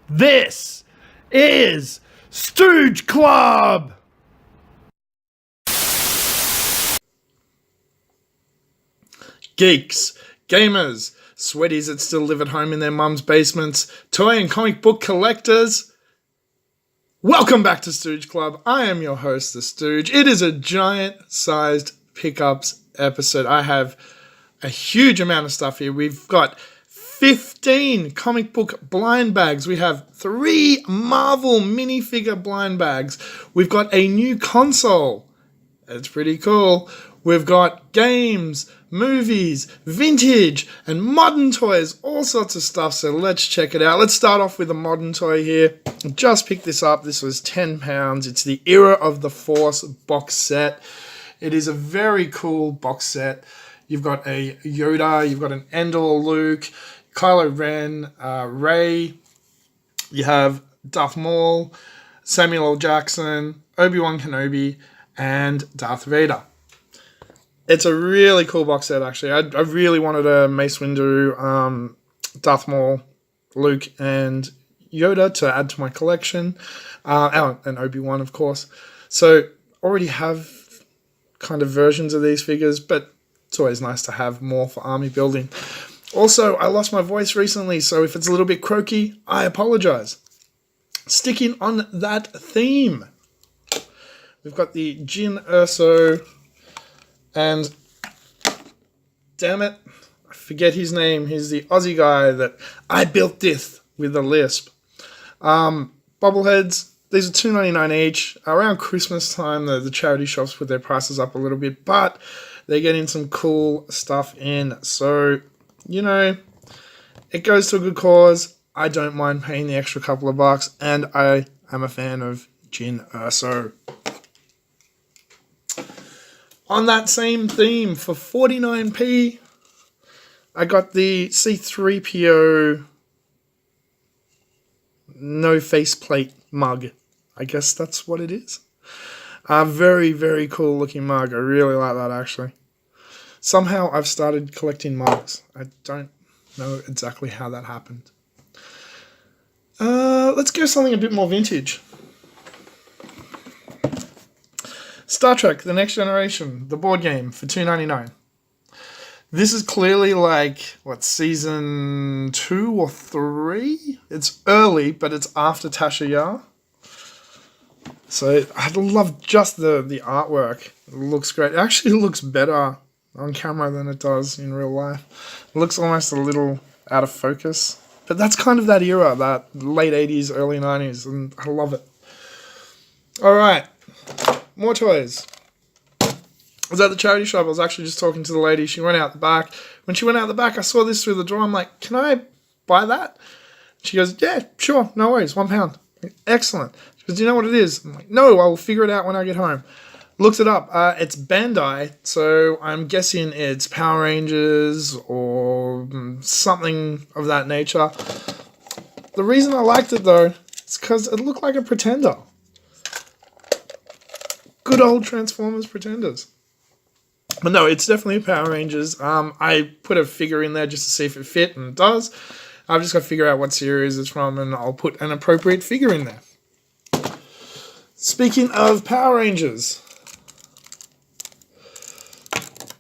This is Stooge Club! Geeks, gamers, sweaties that still live at home in their mum's basements, toy and comic book collectors. Welcome back to Stooge Club. I am your host, the Stooge. It is a giant-sized pickups episode. I have a huge amount of stuff here. We've got 15 comic book blind bags. We have 3 Marvel minifigure blind bags. We've got a new console. It's pretty cool. We've got games, movies, vintage, and modern toys, all sorts of stuff. So let's check it out. Let's start off with a modern toy here. Just picked this up. This was £10. It's the Era of the Force box set. It is a very cool box set. You've got a Yoda, you've got an Endor Luke, Kylo Ren, Rey, you have Darth Maul, Samuel L. Jackson, Obi-Wan Kenobi, and Darth Vader. It's a really cool box set, actually. I really wanted a Mace Windu, Darth Maul, Luke, and Yoda to add to my collection. And Obi-Wan, of course. So, already have kind of versions of these figures, but it's always nice to have more for army building. Also, I lost my voice recently, so if it's a little bit croaky, I apologize. Sticking on that theme, we've got the Jyn Erso, and damn it, I forget his name. He's the Aussie guy that I built this with a lisp. Bobbleheads, these are $2.99 each. Around Christmas time, the charity shops put their prices up a little bit, but they're getting some cool stuff in. So, you know, it goes to a good cause. I don't mind paying the extra couple of bucks, and I am a fan of Jyn Erso. On that same theme, for 49p, I got the C-3PO no faceplate mug. I guess that's what it is. A very, very cool looking mug. I really like that, actually. Somehow I've started collecting mugs. I don't know exactly how that happened. Let's go something a bit more vintage. Star Trek: The Next Generation, the board game, for $2.99. This is clearly like, season 2 or 3? It's early, but it's after Tasha Yar. So I love just the artwork. It looks great. It actually looks better on camera than it does in real life. It looks almost a little out of focus. But that's kind of that era, that late 80s, early 90s, and I love it. Alright, more toys. I was at the charity shop. I was actually just talking to the lady. She went out the back. When she went out the back, I saw this through the door. I'm like, can I buy that? She goes, yeah, sure, no worries, £1. Like, excellent. She goes, do you know what it is? I'm like, no, I'll figure it out when I get home. Looked it up. It's Bandai, so I'm guessing it's Power Rangers or something of that nature. The reason I liked it, though, is because it looked like a Pretender. Good old Transformers Pretenders. But no, it's definitely Power Rangers. I put a figure in there just to see if it fit, and it does. I've just got to figure out what series it's from, and I'll put an appropriate figure in there. Speaking of Power Rangers,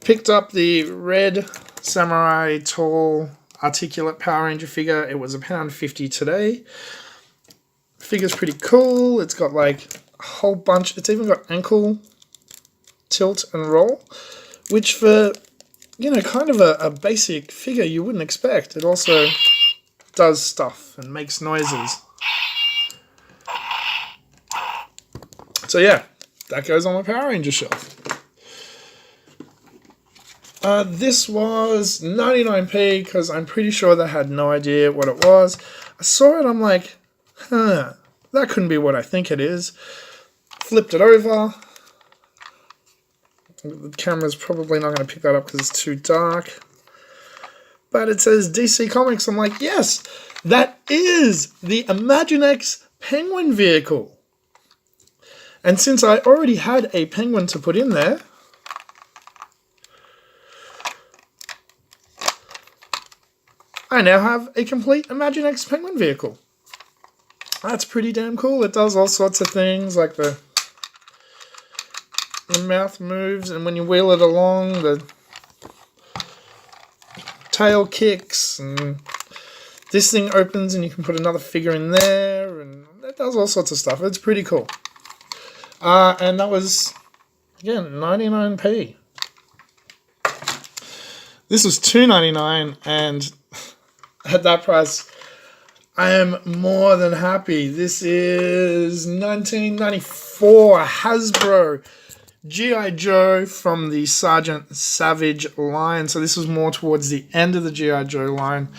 picked up the red samurai tall articulate Power Ranger figure. It was £1.50 today. Figure's pretty cool. It's got like a whole bunch. It's even got ankle tilt and roll, which for, you know, kind of a basic figure you wouldn't expect. It also does stuff and makes noises. So yeah, that goes on my Power Ranger shelf. This was 99p because I'm pretty sure they had no idea what it was. I saw it, I'm like, that couldn't be what I think it is. Flipped it over. The camera's probably not going to pick that up because it's too dark. But it says DC Comics. I'm like, yes, that is the Imaginext Penguin vehicle. And since I already had a penguin to put in there, I now have a complete Imaginext Penguin vehicle. That's pretty damn cool. It does all sorts of things, like the mouth moves, and when you wheel it along, the tail kicks, and this thing opens and you can put another figure in there, and it does all sorts of stuff. It's pretty cool. And that was, again, 99p. This was $2.99, and at that price, I am more than happy. This is 1994 Hasbro G.I. Joe from the Sergeant Savage line. So this was more towards the end of the G.I. Joe line.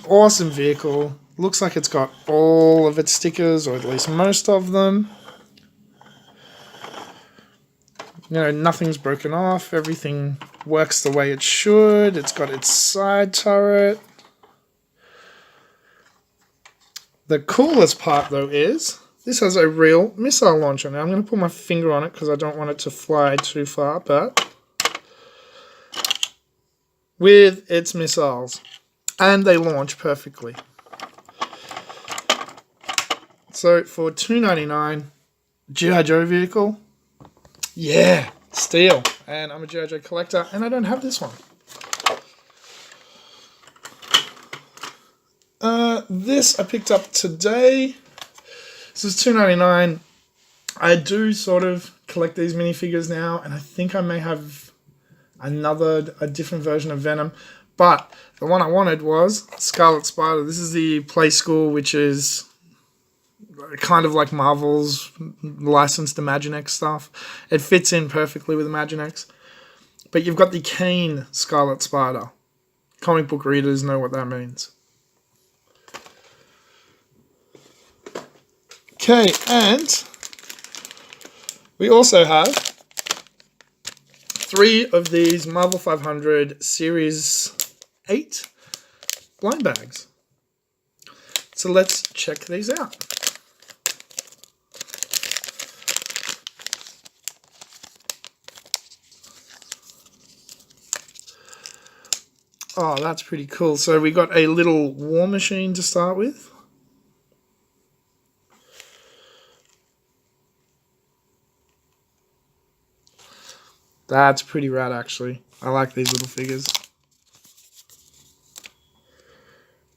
Awesome vehicle. Looks like it's got all of its stickers, or at least most of them. You know, nothing's broken off. Everything works the way it should. It's got its side turret. The coolest part, though, is this has a real missile launcher. Now, I'm going to put my finger on it because I don't want it to fly too far, but with its missiles. And they launch perfectly. So, for $2.99, G.I. Joe vehicle, yeah, steal. And I'm a G.I. Joe collector, and I don't have this one. This I picked up today. This is $2.99. I do sort of collect these minifigures now, and I think I may have a different version of Venom. But the one I wanted was Scarlet Spider. This is the Play School, which is kind of like Marvel's licensed Imaginext stuff. It fits in perfectly with Imaginext. But you've got the Kane Scarlet Spider. Comic book readers know what that means. Okay, and we also have 3 of these Marvel 500 Series 8 blind bags. So let's check these out. Oh, that's pretty cool. So we got a little War Machine to start with. That's pretty rad, actually. I like these little figures.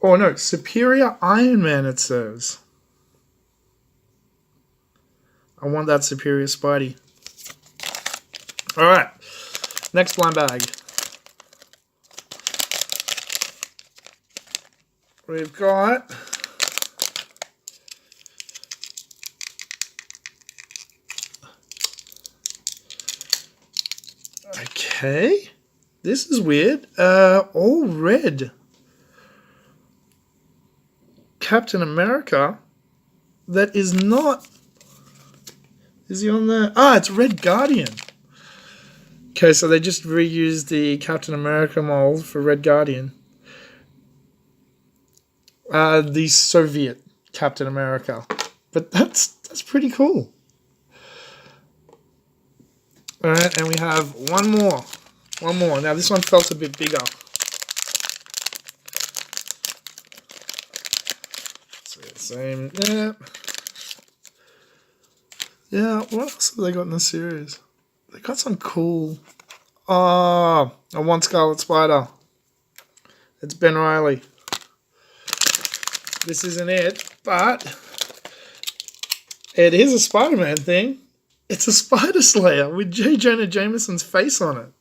Oh no, Superior Iron Man, it says. I want that Superior Spidey. Alright, next blind bag. We've got okay, this is weird. All red. Captain America. That is not. Is he on there? Ah, it's Red Guardian. Okay, so they just reused the Captain America mold for Red Guardian. The Soviet Captain America. But that's pretty cool. Alright, and we have one more. One more. Now this one felt a bit bigger. So same. Yeah. Yeah, what else have they got in the series? They got some cool. Oh, I want Scarlet Spider. It's Ben Reilly. This isn't it, but it is a Spider-Man thing. It's a Spider Slayer with J. Jonah Jameson's face on it.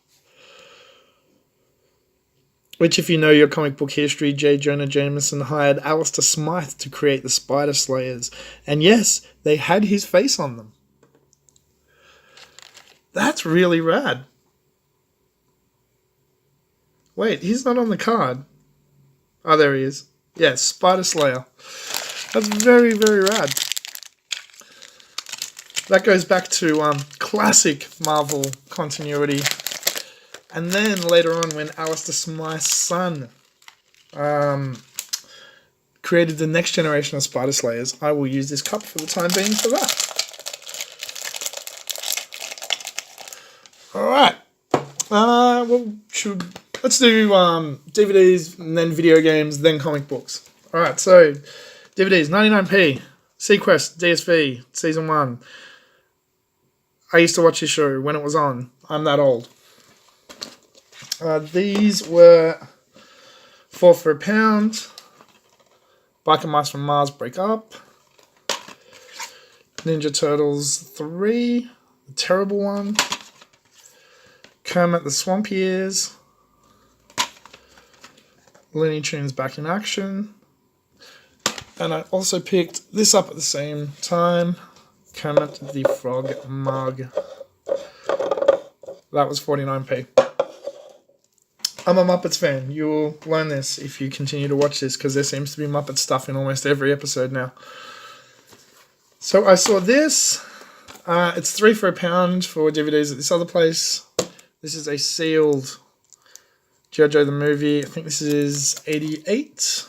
Which, if you know your comic book history, J. Jonah Jameson hired Alistair Smythe to create the Spider Slayers. And yes, they had his face on them. That's really rad. Wait, he's not on the card. Oh, there he is. Yes, Spider Slayer. That's very, very rad. That goes back to classic Marvel continuity. And then later on, when Alistair Smythe's son created the next generation of Spider Slayers, I will use this cup for the time being for that. Alright. Let's do DVDs, and then video games, then comic books. Alright, so DVDs, 99p. Sequest, DSV, Season 1. I used to watch this show when it was on. I'm that old. These were 4 for £1. Biker Mice from Mars Break Up. Ninja Turtles 3. The terrible one. Kermit the Swamp Ears. Looney Tunes Back in Action. And I also picked this up at the same time. Kermit the Frog Mug. That was 49p. I'm a Muppets fan. You'll learn this if you continue to watch this, because there seems to be Muppet stuff in almost every episode now. So I saw this. It's 3 for £1 for DVDs at this other place. This is a sealed G.I. Joe the movie. I think this is 88?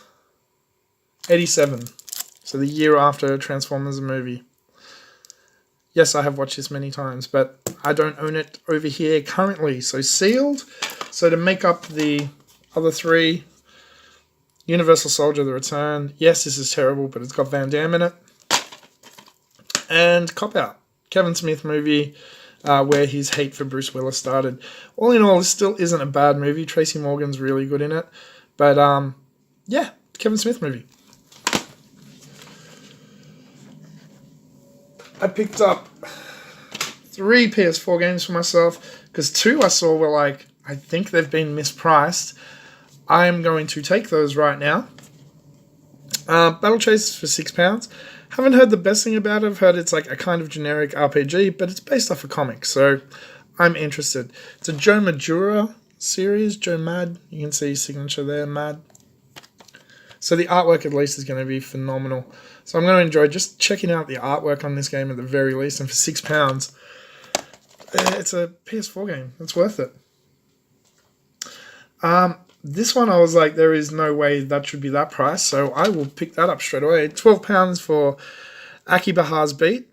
87. So the year after Transformers the movie. Yes, I have watched this many times, but I don't own it over here currently. So sealed. So to make up the other 3, Universal Soldier: The Return. Yes, this is terrible, but it's got Van Damme in it. And Cop Out, Kevin Smith movie, where his hate for Bruce Willis started. All in all, this still isn't a bad movie. Tracy Morgan's really good in it. But yeah, Kevin Smith movie. I picked up 3 PS4 games for myself, because 2 I saw were like, I think they've been mispriced. I am going to take those right now. Battle Chase for £6. Haven't heard the best thing about it. I've heard it's like a kind of generic RPG, but it's based off a comic, so I'm interested. It's a Joe Madura series, Joe Mad. You can see his signature there, Mad. So the artwork at least is going to be phenomenal. So I'm going to enjoy just checking out the artwork on this game at the very least, and for £6, it's a PS4 game. It's worth it. This one I was like, there is no way that should be that price, so I will pick that up straight away. £12 for Akibahar's Beat.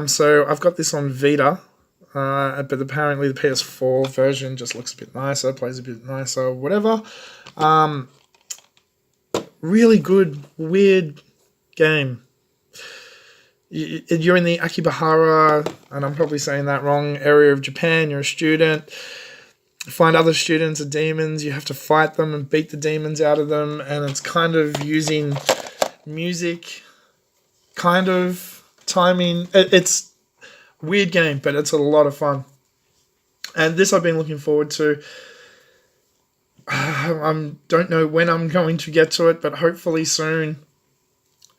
So I've got this on Vita, but apparently the PS4 version just looks a bit nicer, plays a bit nicer, whatever. Really good, weird game. You're in the Akibahara, and I'm probably saying that wrong, area of Japan. You're a student. Find other students are demons. You have to fight them and beat the demons out of them. And it's kind of using music, kind of timing. It's a weird game, but it's a lot of fun. And this I've been looking forward to. I don't know when I'm going to get to it, but hopefully soon.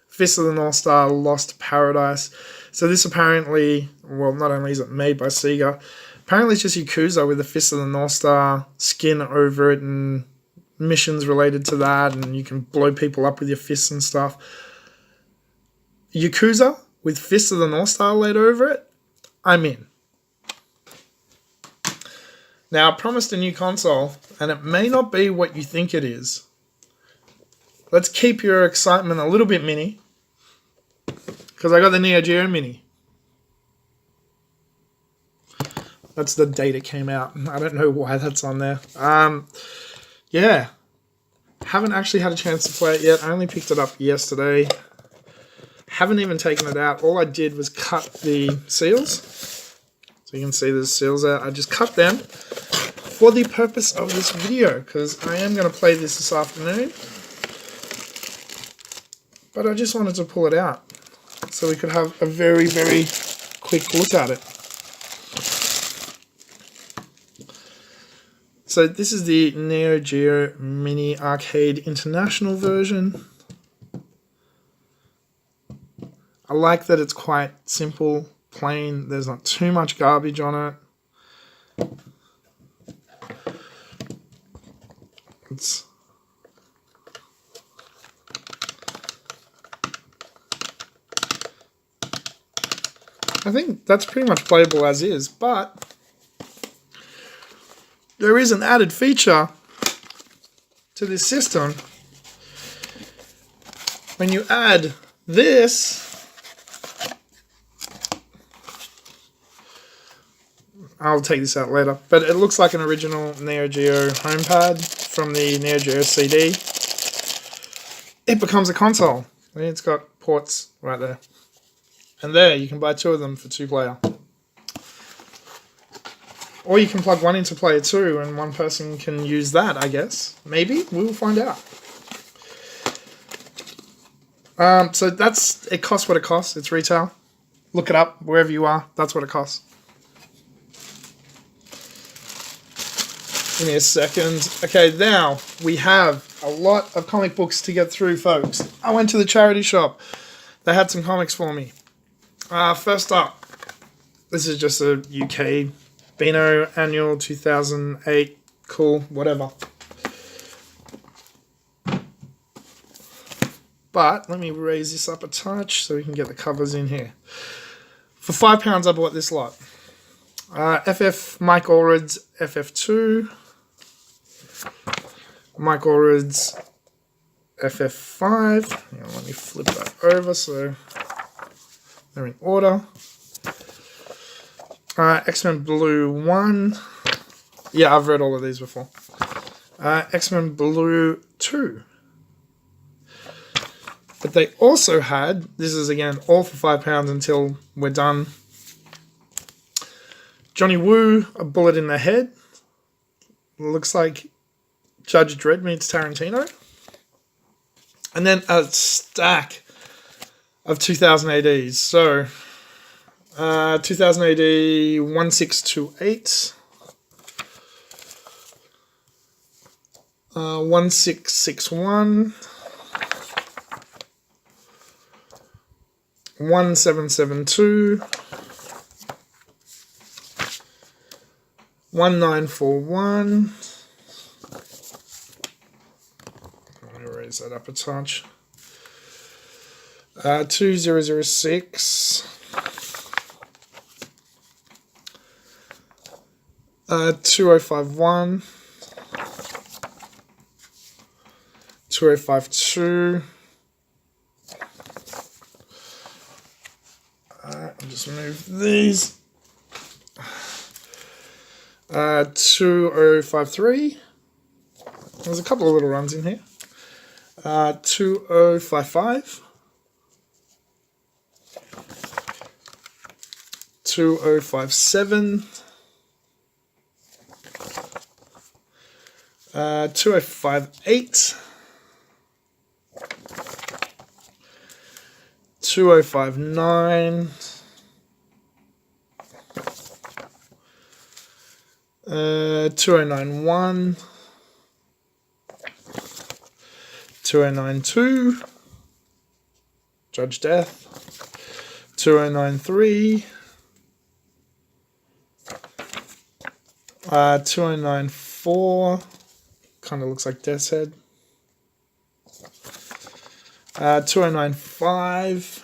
Fist of the North Star Lost Paradise. So this apparently, well, not only is it made by Sega, apparently it's just Yakuza with the Fist of the North Star skin over it and missions related to that, and you can blow people up with your fists and stuff. Yakuza with Fist of the North Star laid over it, I'm in. Now, I promised a new console, and it may not be what you think it is. Let's keep your excitement a little bit mini, because I got the Neo Geo Mini. That's the date it came out. I don't know why that's on there. Yeah. Haven't actually had a chance to play it yet. I only picked it up yesterday. Haven't even taken it out. All I did was cut the seals. So you can see there's seals out. I just cut them for the purpose of this video, because I am going to play this afternoon. But I just wanted to pull it out so we could have a very, very quick look at it. So this is the Neo Geo Mini Arcade International version. I like that it's quite simple, plain. There's not too much garbage on it. I think that's pretty much playable as is, but there is an added feature to this system. When you add this, I'll take this out later, but it looks like an original Neo Geo homepad from the Neo Geo CD. It becomes a console. And it's got ports right there. And there, you can buy 2 of them for 2-player. Or you can plug one into player 2 and one person can use that, I guess. Maybe? We will find out. So it costs what it costs. It's retail. Look it up wherever you are. That's what it costs. Give me a second. Okay, now we have a lot of comic books to get through, folks. I went to the charity shop. They had some comics for me. First up, this is just a UK Beano Annual 2008. Cool, whatever. But let me raise this up a touch so we can get the covers in here. For £5, I bought this lot. FF Mike Allred's FF2. Mike Allred's FF5. Let me flip that over so they're in order. X-Men Blue 1. Yeah, I've read all of these before. X-Men Blue 2. But they also had, this is again all for £5 until we're done, Johnny Woo, A Bullet in the Head. Looks like Judge Dredd meets Tarantino. And then a stack of 2000 ADs. So, 2000 AD 1628, 1661, 1772, 1941. Let me raise that up a touch. 2006. 2051. 2052. I'll just move these. 2053. There's a couple of little runs in here. 2055. 2057. 2058. 2059. 2091. 2092. Judge Death. 2093. 2094. Kind of looks like Death's Head. 2095.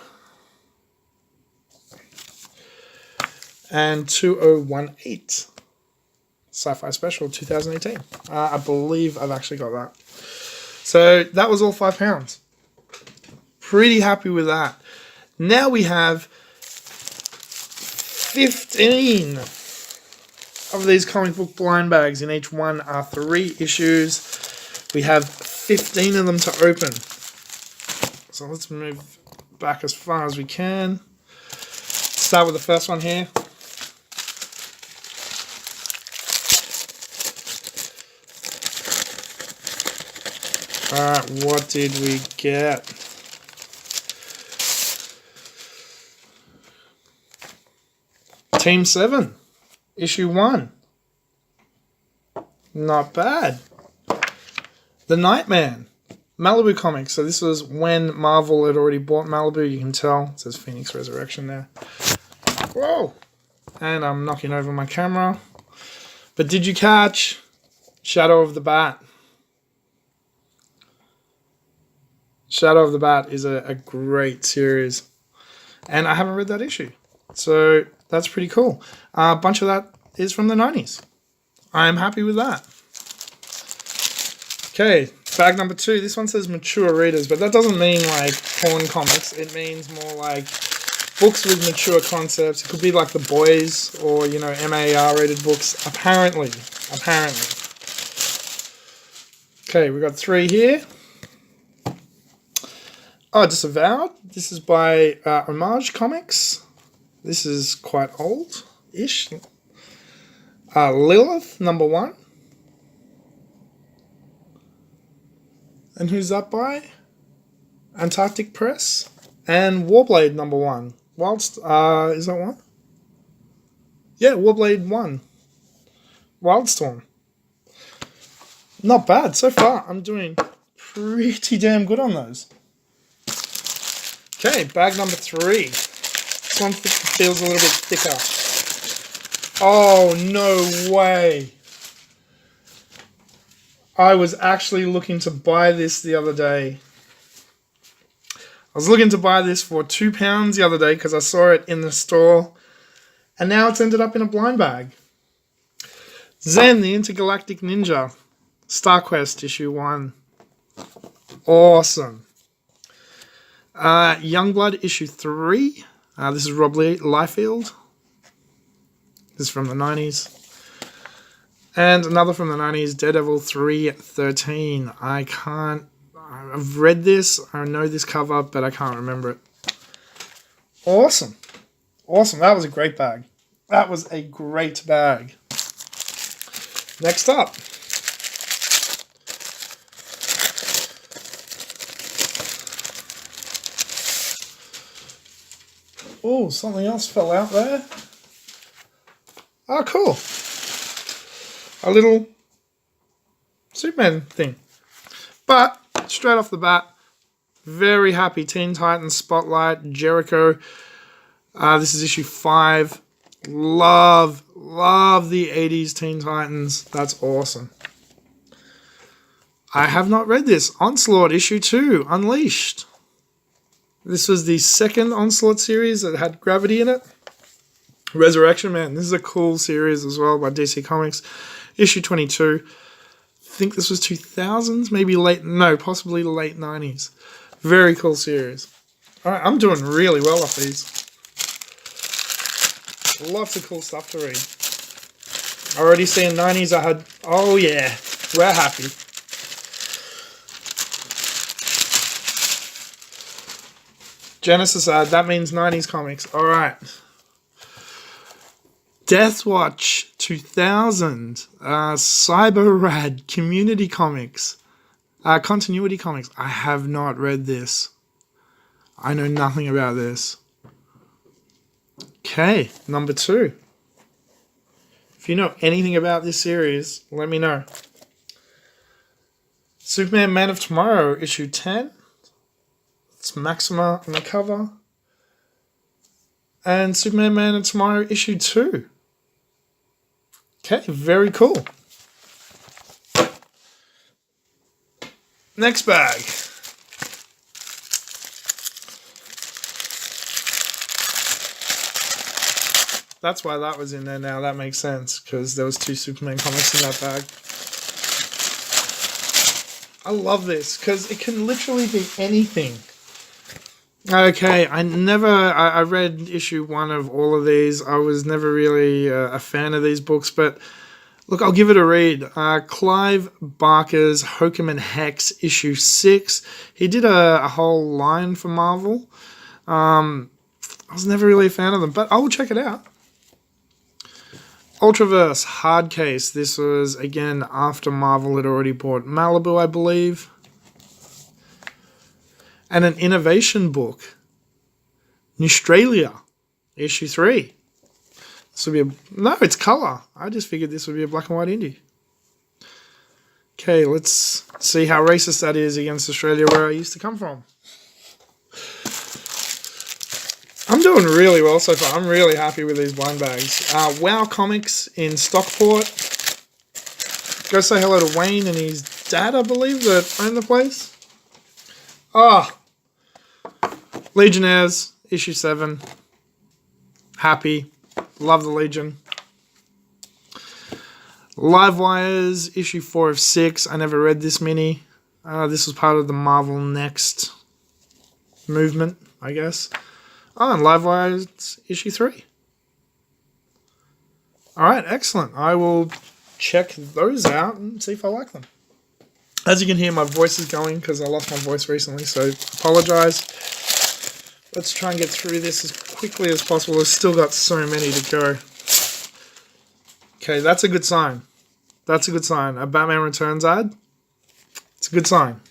And 2018. Sci-Fi Special 2018. I believe I've actually got that. So that was all £5. Pretty happy with that. Now we have 15 of these comic book blind bags. In each one are 3 issues. We have 15 of them to open. So let's move back as far as we can. Start with the first one here. Alright, what did we get? Team 7, issue 1. Not bad. The Nightman, Malibu Comics. So this was when Marvel had already bought Malibu. You can tell. It says Phoenix Resurrection there. Whoa! And I'm knocking over my camera. But did you catch Shadow of the Bat? Shadow of the Bat is a great series. And I haven't read that issue. So that's pretty cool. A bunch of that is from the 90s. I'm happy with that. Okay, bag number 2. This one says mature readers, but that doesn't mean like porn comics. It means more like books with mature concepts. It could be like The Boys or, you know, MAR rated books. Apparently. Okay, we got 3 here. Oh, Disavowed. This is by Homage Comics. This is quite old-ish. Lilith, #1. And who's that by? Antarctic Press. And Warblade, #1. Is that one? Yeah, Warblade 1. Wildstorm. Not bad so far. I'm doing pretty damn good on those. Okay, bag #3. This one feels a little bit thicker. Oh, no way. I was actually looking to buy this the other day. I was looking to buy this for £2 the other day because I saw it in the store. And now it's ended up in a blind bag. Zen, the Intergalactic Ninja. StarQuest issue 1. Awesome. Youngblood issue 3. This is Rob Liefeld. This is from the 90s. And another from the 90s, Daredevil 313. I've read this, I know this cover, but I can't remember it. Awesome. Awesome, that was a great bag. That was a great bag. Next up. Oh, something else fell out there. Oh, cool. A little Superman thing. But, straight off the bat, very happy. Teen Titans Spotlight, Jericho. This is issue 5. Love the 80s Teen Titans. That's awesome. I have not read this. Onslaught issue 2, Unleashed. This was the second Onslaught series that had Gravity in it. Resurrection Man. This is a cool series as well by DC Comics. Issue 22. I think this was 2000s, possibly late 90s. Very cool series. Alright, I'm doing really well off these. Lots of cool stuff to read. Already seeing 90s I had... Oh yeah, we're happy. Genesis ad, that means 90s comics. Alright. Deathwatch 2000. Cyber Rad Community Comics. Continuity Comics. I have not read this. I know nothing about this. Okay, #2. If you know anything about this series, let me know. Superman Man of Tomorrow, issue 10. It's Maxima on the cover. And Superman Man of Tomorrow, issue 2. Okay, very cool. Next bag. That's why that was in there now. That makes sense, because there was 2 Superman comics in that bag. I love this, because it can literally be anything. Okay, I read issue 1 of all of these. I was never really a fan of these books, but look, I'll give it a read. Clive Barker's Hokum and Hex, issue 6. He did a whole line for Marvel. I was never really a fan of them, but I will check it out. Ultraverse Hard Case. This was, again, after Marvel had already bought Malibu, I believe. And an innovation book. Australia, issue 3. This would be no, it's colour. I just figured this would be a black and white indie. Okay, let's see how racist that is against Australia, where I used to come from. I'm doing really well so far. I'm really happy with these blind bags. WoW Comics in Stockport. Go say hello to Wayne and his dad, I believe, that own the place. Legionnaires, issue 7. Happy. Love the Legion. Livewires, issue 4 of 6. I never read this mini. This was part of the Marvel Next movement, I guess. And Livewires, issue 3. Alright, excellent. I will check those out and see if I like them. As you can hear, my voice is going because I lost my voice recently, so apologize. Let's try and get through this as quickly as possible. There's still got so many to go. Okay, that's a good sign. That's a good sign. A Batman Returns ad. It's a good sign.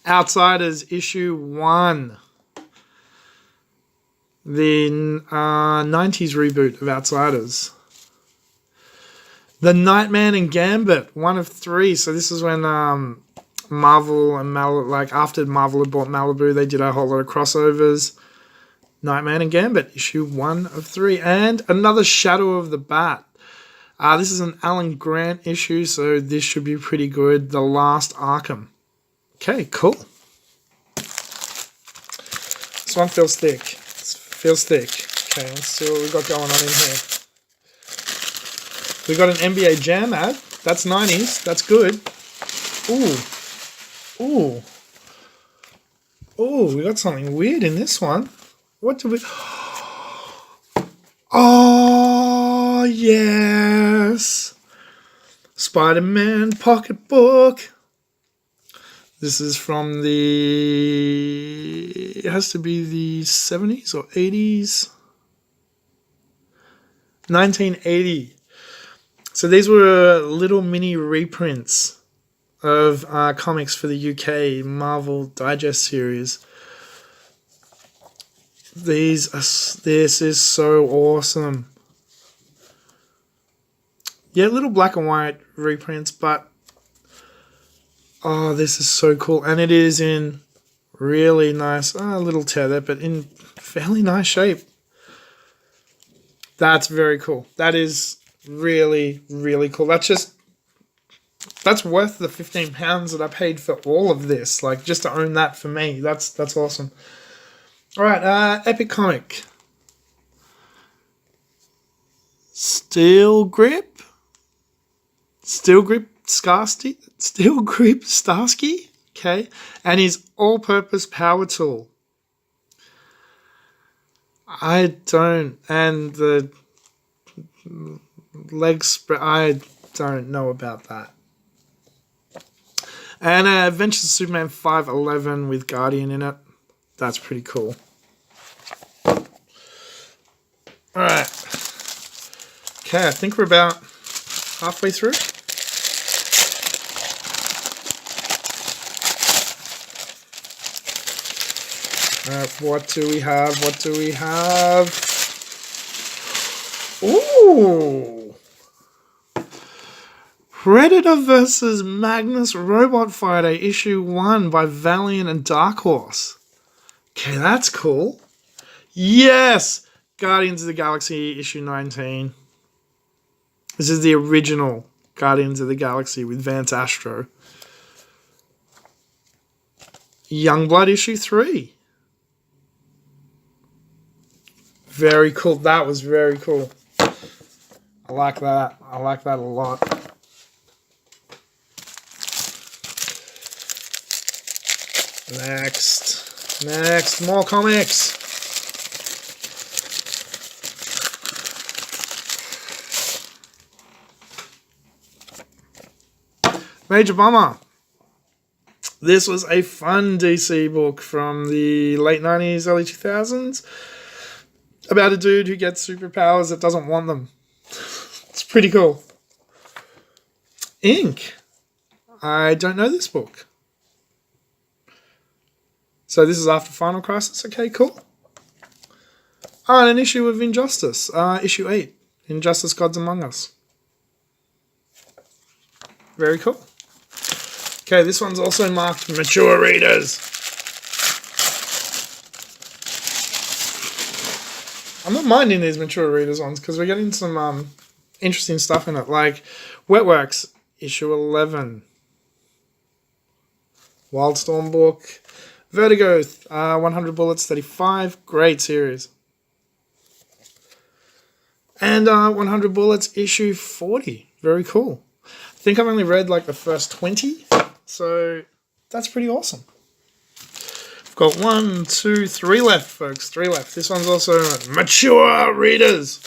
Outsiders issue 1. The 90s reboot of Outsiders. The Nightman and Gambit, 1 of 3. So this is when Marvel and after Marvel had bought Malibu, they did a whole lot of crossovers. Nightman and Gambit, issue 1 of 3. And another Shadow of the Bat. This is an Alan Grant issue, so this should be pretty good. The Last Arkham. Okay, cool. This one feels thick. Feels thick. Okay, let's see what we've got going on in here. We got an NBA Jam ad. That's 90s. That's good. Ooh. We got something weird in this one. What do we... Oh, yes. Spider-Man pocketbook. This is from the... It has to be the 70s or 80s. 1980. So these were little mini reprints of comics for the UK Marvel Digest series. This is so awesome. Yeah, little black and white reprints, but oh, this is so cool. And it is in really nice, a little tear there, but in fairly nice shape. That's very cool. That is really, really cool. That's worth the £15 that I paid for all of this. Like, just to own that for me. That's awesome. All right, Epic Comic. Steel Grip Starsky. Okay, and his all-purpose power tool. And the leg spread. I don't know about that. And Adventures of Superman 511 with Guardian in it. That's pretty cool. Alright. Okay, I think we're about halfway through. What do we have? Ooh! Predator vs. Magnus Robot Fighter, issue 1 by Valiant and Dark Horse. Okay, that's cool. Yes! Guardians of the Galaxy, issue 19. This is the original Guardians of the Galaxy with Vance Astro. Youngblood, issue 3. Very cool. That was very cool. I like that. I like that a lot. Next, more comics. Major Bomber. This was a fun DC book from the late 90s, early 2000s about a dude who gets superpowers that doesn't want them. It's pretty cool. Ink. I don't know this book. So this is after Final Crisis. Okay, cool. Oh, and an issue of Injustice. Issue 8. Injustice Gods Among Us. Very cool. Okay, this one's also marked Mature Readers. I'm not minding these Mature Readers ones because we're getting some interesting stuff in it. Like Wetworks, issue 11. Wildstorm book. Vertigo, 100 Bullets, 35. Great series. And 100 Bullets, issue 40. Very cool. I think I've only read like the first 20. So that's pretty awesome. I've got 1, 2, 3 left, folks. 3 left. This one's also Mature Readers.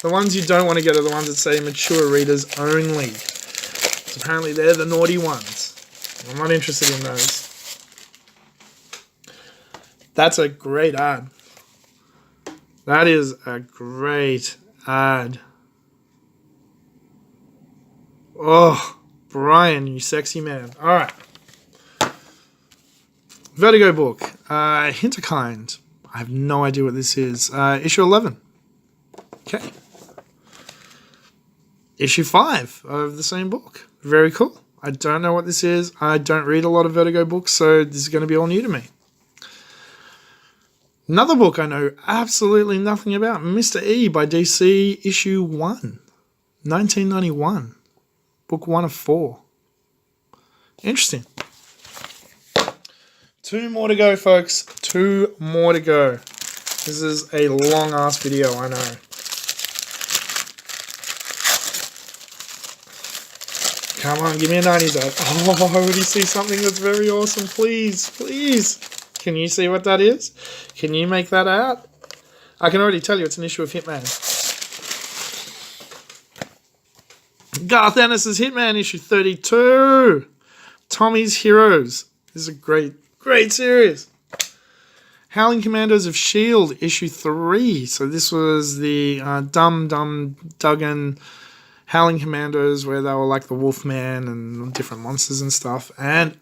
The ones you don't want to get are the ones that say Mature Readers only. So apparently they're the naughty ones. I'm not interested in those. That's a great ad. That is a great ad. Oh, Brian, you sexy man. All right. Vertigo book. Hinterkind. I have no idea what this is. Issue 11. Okay. Issue 5 of the same book. Very cool. I don't know what this is. I don't read a lot of Vertigo books, so this is going to be all new to me. Another book I know absolutely nothing about. Mr. E by DC, issue 1. 1991. Book 1 of 4. Interesting. 2 more to go, folks. 2 more to go. This is a long-ass video, I know. Come on, give me a 90s ad. Oh, I already see something that's very awesome. Please, please. Can you see what that is? Can you make that out? I can already tell you it's an issue of Hitman. Garth Ennis's Hitman, issue 32. Tommy's Heroes. This is a great, great series. Howling Commandos of S.H.I.E.L.D., issue 3. So this was the Dumb Duggan Howling Commandos, where they were like the Wolfman and different monsters and stuff. And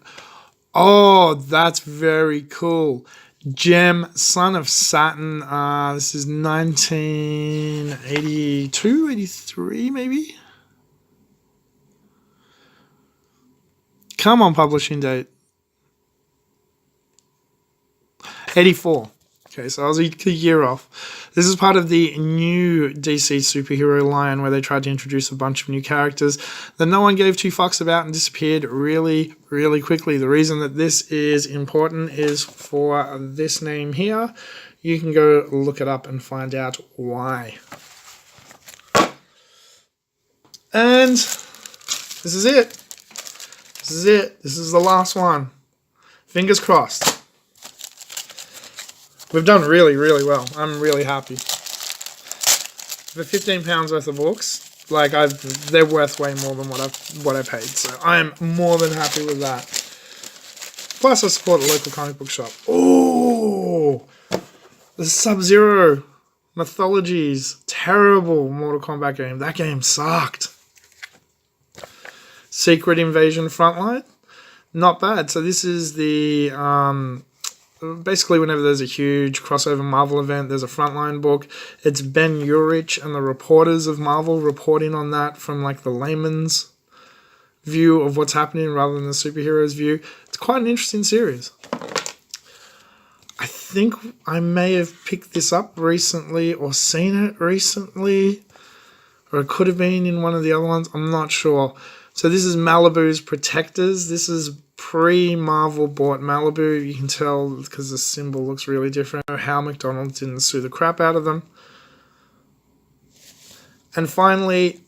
oh, that's very cool. Gem, Son of Saturn. This is 1982, 83 maybe? Come on, publishing date. 84. Okay, so I was a year off. This is part of the new DC superhero line where they tried to introduce a bunch of new characters that no one gave 2 fucks about and disappeared really, really quickly. The reason that this is important is for this name here. You can go look it up and find out why. And this is it. This is it. This is the last one. Fingers crossed. We've done really, really well. I'm really happy. For £15 worth of books, like they're worth way more than what I paid. So I'm more than happy with that. Plus, I support a local comic book shop. Oh, the Sub-Zero Mythologies, terrible Mortal Kombat game. That game sucked. Secret Invasion Frontline, not bad. So this is the basically, whenever there's a huge crossover Marvel event, there's a Frontline book. It's Ben Urich and the reporters of Marvel reporting on that from like the layman's view of what's happening rather than the superhero's view. It's quite an interesting series. I think I may have picked this up recently or seen it recently, or it could have been in one of the other ones. I'm not sure. So this is Malibu's Protectors. This is pre-Marvel bought Malibu. You can tell because the symbol looks really different. How McDonald didn't sue the crap out of them. And finally,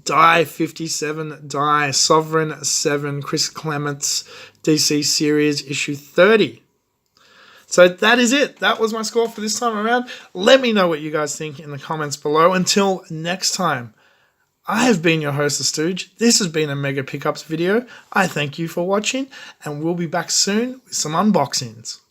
Die 57, Die, Sovereign 7, Chris Clements, DC Series, issue 30. So that is it. That was my score for this time around. Let me know what you guys think in the comments below. Until next time, I have been your host, the Stooge. This has been a Mega Pickups video. I thank you for watching, and we'll be back soon with some unboxings.